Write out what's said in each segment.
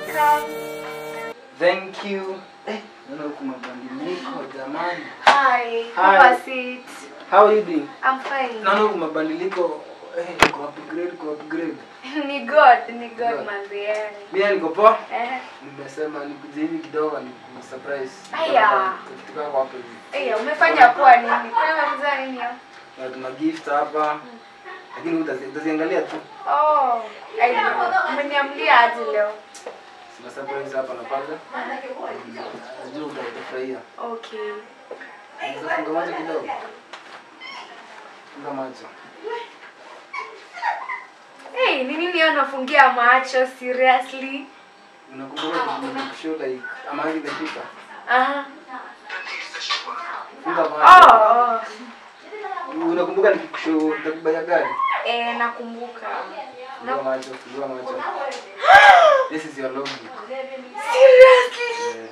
Come. Thank you. Naona kumabadiliko jamani. Hi. Have a seat. How are you doing? I'm fine. Naona kumabadiliko go upgrade. Ni God manzi. Mimi niko poa. Nimesema nikuje hivi kidogo ni surprise. Aya. Tukikaa hapo hivi. Umefanya poa nini? Kuna mzaa nini hapo? Na tuna gift hapa. Lakini utaziangalia tu. Oh, umeniamlia aje leo? Sina surprise hapa na pale. Najua utafurahia. Okay. Funga macho kidogo. Funga macho. Nini niyo nafungia macho seriously? Unakumbuka nikushow like amani imepika? Funga macho. Oh. Unakumbuka nikushow nitakubaya gari? Nakumbuka. Funga macho. This is your logbook. Seriously?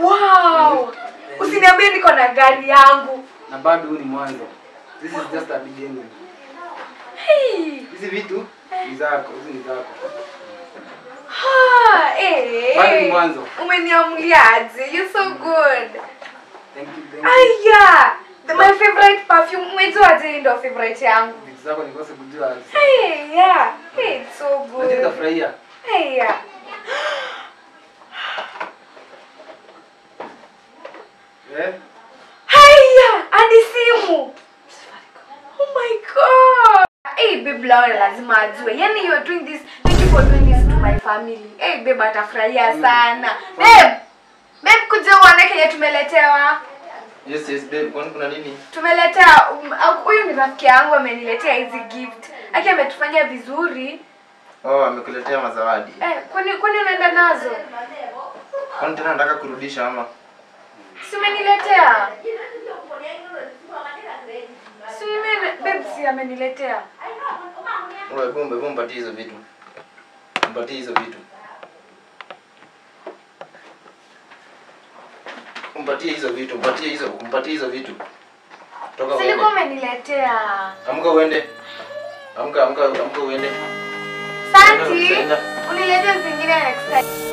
Wow. Usiniambie niko na gari yangu. Na bado ni mwanzo. This is just a beginning. Hizi vitu ni zako, hizi ni zako. Bado ni mwanzo. Umeniamuliaje? You're so good. Thank you. Aya, my favorite perfume. Umejua aje ndio favorite yangu? Vitu zako nikose kujua. Yeah. It's so good. Nataka kufurahia. Yeah. Haya, hadi simu. Oh my god. Babe, lazima ajue. Yaani you are doing this, thank you for doing this to my family. Babe atafurahia sana. Babe kuja uone kenye tumeletewa. Yes babe, kwani kuna nini? Tumeletea huyu ni rafiki yangu ameniletea hizi gift. Aki ametufanyia vizuri. Oh, amekuletea mazawadi. Kwani unaenda nazo? Kwani tena nataka kurudisha ama? Si umeniletea. Babe si ameniletea. Wewe bombe mpatie hizo vitu. Mpatie hizo vitu. Mpatie hizo vitu. Toka uende. Siko umeniletea. Amka uende. Amka uende. Santi, uniletea zingine next time.